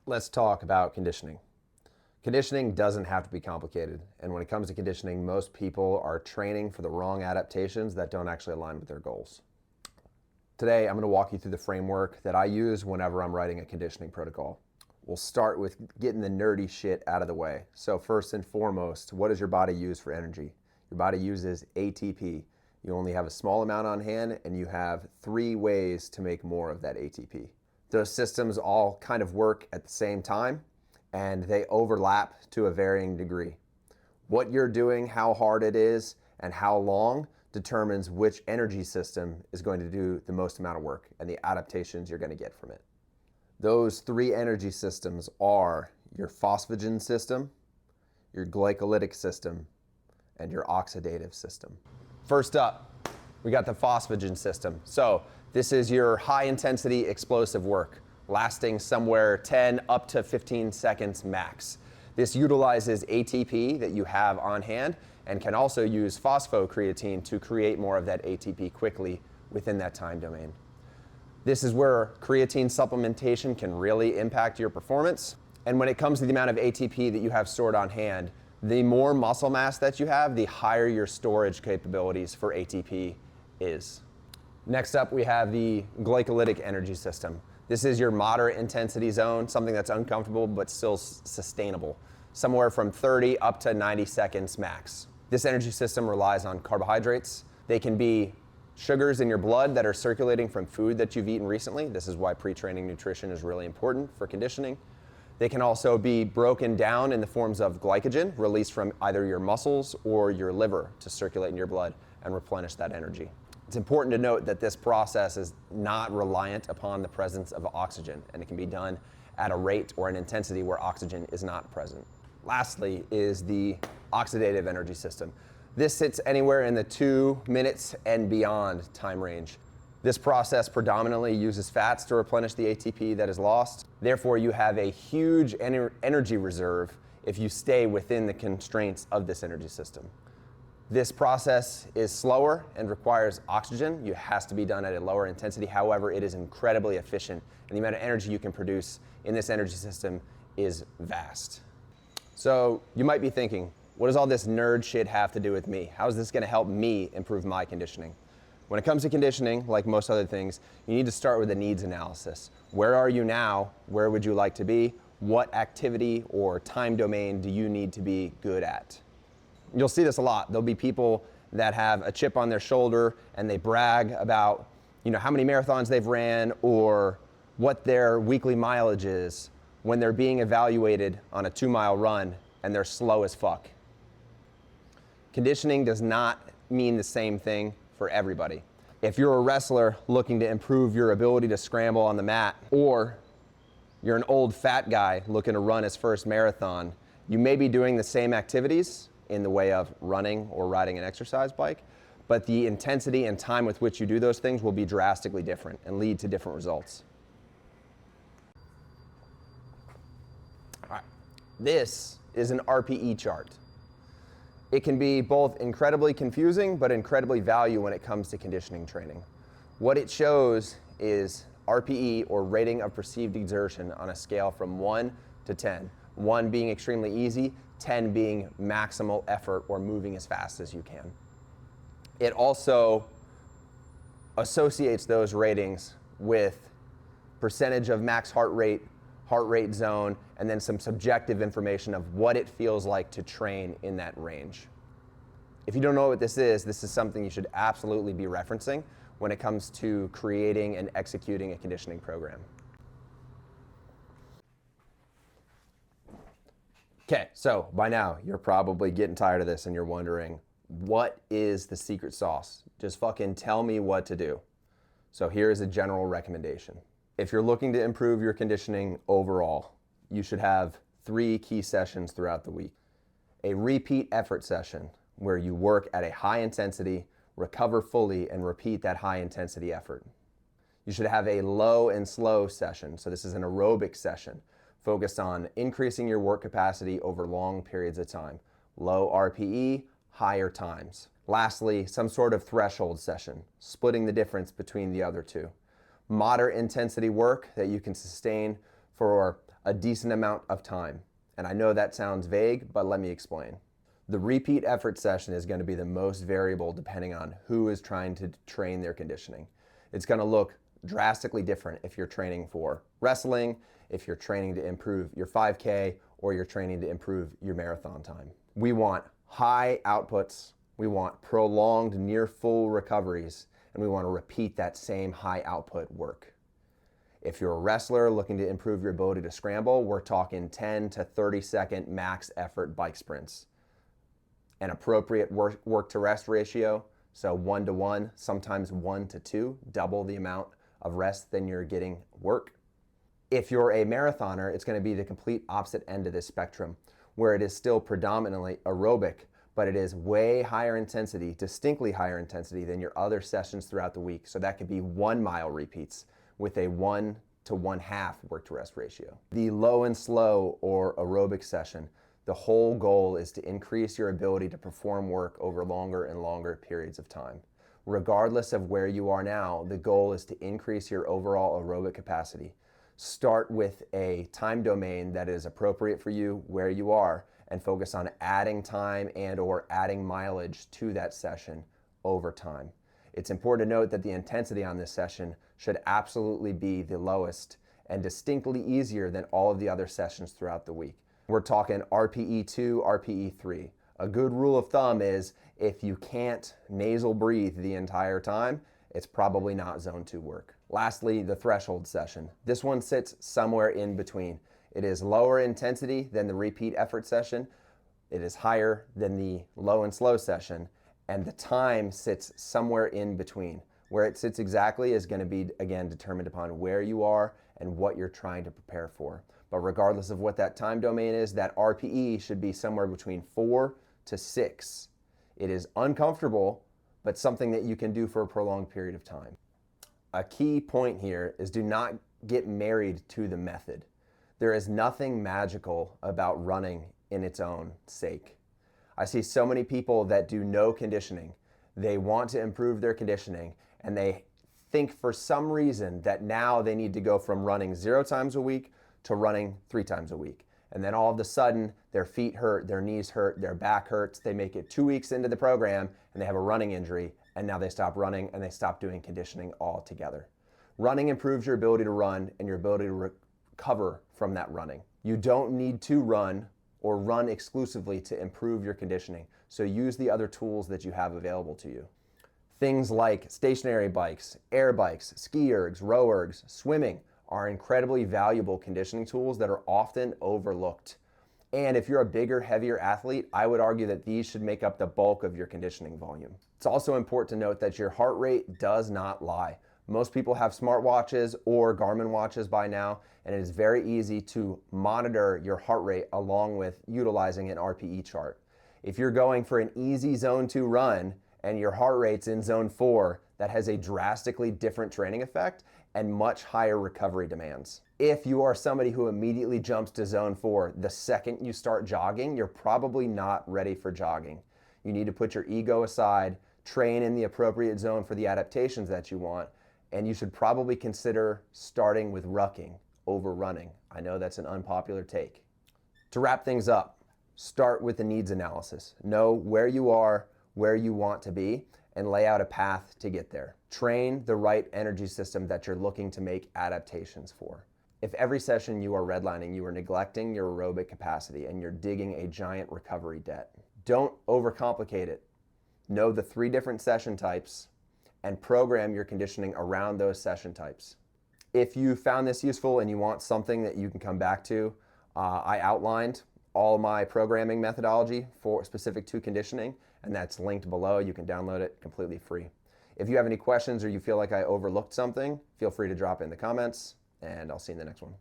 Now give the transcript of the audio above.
Let's talk about conditioning. Conditioning doesn't have to be complicated. And when it comes to conditioning, most people are training for the wrong adaptations that don't actually align with their goals. Today, I'm going to walk you through the framework that I use whenever I'm writing a conditioning protocol. We'll start with getting the nerdy shit out of the way. So first and foremost, what does your body use for energy? Your body uses ATP. You only have a small amount on hand, and you have 3 ways to make more of that ATP. Those systems all kind of work at the same time, and they overlap to a varying degree. What you're doing, how hard it is, and how long determines which energy system is going to do the most amount of work and the adaptations you're going to get from it. Those 3 energy systems are your phosphagen system, your glycolytic system, and your oxidative system. First up, we got the phosphagen system. So this is your high intensity explosive work, lasting somewhere 10 up to 15 seconds max. This utilizes ATP that you have on hand and can also use phosphocreatine to create more of that ATP quickly within that time domain. This is where creatine supplementation can really impact your performance. And when it comes to the amount of ATP that you have stored on hand, the more muscle mass that you have, the higher your storage capabilities for ATP is. Next up, we have the glycolytic energy system. This is your moderate intensity zone, something that's uncomfortable but still sustainable, somewhere from 30 up to 90 seconds max. This energy system relies on carbohydrates. They can be sugars in your blood that are circulating from food that you've eaten recently. This is why pre-training nutrition is really important for conditioning. They can also be broken down in the forms of glycogen released from either your muscles or your liver to circulate in your blood and replenish that energy. It's important to note that this process is not reliant upon the presence of oxygen, and it can be done at a rate or an intensity where oxygen is not present. Lastly is the oxidative energy system. This sits anywhere in the 2 minutes and beyond time range. This process predominantly uses fats to replenish the ATP that is lost. Therefore, you have a huge energy reserve if you stay within the constraints of this energy system. This process is slower and requires oxygen. It has to be done at a lower intensity. However, it is incredibly efficient, and the amount of energy you can produce in this energy system is vast. So you might be thinking, what does all this nerd shit have to do with me? How is this going to help me improve my conditioning? When it comes to conditioning, like most other things, you need to start with a needs analysis. Where are you now? Where would you like to be? What activity or time domain do you need to be good at? You'll see this a lot. There'll be people that have a chip on their shoulder and they brag about, how many marathons they've ran or what their weekly mileage is when they're being evaluated on a 2-mile run and they're slow as fuck. Conditioning does not mean the same thing for everybody. If you're a wrestler looking to improve your ability to scramble on the mat, or you're an old fat guy looking to run his first marathon, you may be doing the same activities in the way of running or riding an exercise bike, but the intensity and time with which you do those things will be drastically different and lead to different results. All right. This is an RPE chart. It can be both incredibly confusing but incredibly valuable when it comes to conditioning training. What it shows is RPE, or rating of perceived exertion, on a scale from 1 to 10. 1 being extremely easy, 10 being maximal effort or moving as fast as you can. It also associates those ratings with percentage of max heart rate zone, and then some subjective information of what it feels like to train in that range. If you don't know what this is something you should absolutely be referencing when it comes to creating and executing a conditioning program. Okay, so by now you're probably getting tired of this and you're wondering, what is the secret sauce? Just fucking tell me what to do. So here is a general recommendation. If you're looking to improve your conditioning overall, you should have 3 key sessions throughout the week. A repeat effort session where you work at a high intensity, recover fully, and repeat that high intensity effort. You should have a low and slow session. So this is an aerobic session focused on increasing your work capacity over long periods of time. Low RPE, higher times. Lastly, some sort of threshold session, splitting the difference between the other two. Moderate intensity work that you can sustain for a decent amount of time. And I know that sounds vague, but let me explain. The repeat effort session is going to be the most variable depending on who is trying to train their conditioning. It's going to look drastically different if you're training for wrestling, if you're training to improve your 5K, or you're training to improve your marathon time. We want high outputs, we want prolonged near full recoveries, and we want to repeat that same high output work. If you're a wrestler looking to improve your ability to scramble, we're talking 10 to 30 second max effort bike sprints. An appropriate work to rest ratio, so 1-to-1, sometimes 1-to-2, double the amount of rest than you're getting work. If you're a marathoner, it's going to be the complete opposite end of this spectrum, where it is still predominantly aerobic, but it is way higher intensity, distinctly higher intensity than your other sessions throughout the week. So that could be 1 mile repeats with a 1 to 1/2 work to rest ratio. The low and slow or aerobic session, the whole goal is to increase your ability to perform work over longer and longer periods of time. Regardless of where you are now, the goal is to increase your overall aerobic capacity. Start with a time domain that is appropriate for you where you are, and focus on adding time and or adding mileage to that session over time. It's important to note that the intensity on this session should absolutely be the lowest and distinctly easier than all of the other sessions throughout the week. We're talking RPE 2, RPE 3. A good rule of thumb is if you can't nasal breathe the entire time, it's probably not zone 2 work. Lastly, the threshold session. This one sits somewhere in between. It is lower intensity than the repeat effort session. It is higher than the low and slow session. And the time sits somewhere in between. Where it sits exactly is going to be, again, determined upon where you are and what you're trying to prepare for. But regardless of what that time domain is, that RPE should be somewhere between 4 to 6. It is uncomfortable, but something that you can do for a prolonged period of time. A key point here is do not get married to the method. There is nothing magical about running in its own sake. I see so many people that do no conditioning. They want to improve their conditioning, and they think for some reason that now they need to go from running 0 times a week to running 3 times a week. And then all of a sudden, their feet hurt, their knees hurt, their back hurts. They make it 2 weeks into the program and they have a running injury, and now they stop running and they stop doing conditioning altogether. Running improves your ability to run and your ability to recover from that running. You don't need to run or run exclusively to improve your conditioning. So use the other tools that you have available to you. Things like stationary bikes, air bikes, ski ergs, row ergs, swimming are incredibly valuable conditioning tools that are often overlooked. And if you're a bigger, heavier athlete, I would argue that these should make up the bulk of your conditioning volume. It's also important to note that your heart rate does not lie. Most people have smartwatches or Garmin watches by now, and it is very easy to monitor your heart rate along with utilizing an RPE chart. If you're going for an easy zone 2 run and your heart rate's in zone 4, that has a drastically different training effect and much higher recovery demands. If you are somebody who immediately jumps to zone 4 the second you start jogging, you're probably not ready for jogging. You need to put your ego aside, train in the appropriate zone for the adaptations that you want, and you should probably consider starting with rucking over running. I know that's an unpopular take. To wrap things up, start with the needs analysis. Know where you are, where you want to be, and lay out a path to get there. Train the right energy system that you're looking to make adaptations for. If every session you are redlining, you are neglecting your aerobic capacity and you're digging a giant recovery debt. Don't overcomplicate it. Know the 3 different session types and program your conditioning around those session types. If you found this useful and you want something that you can come back to, I outlined all my programming methodology for specific to conditioning, and that's linked below. You can download it completely free. If you have any questions or you feel like I overlooked something, feel free to drop it in the comments, and I'll see you in the next one.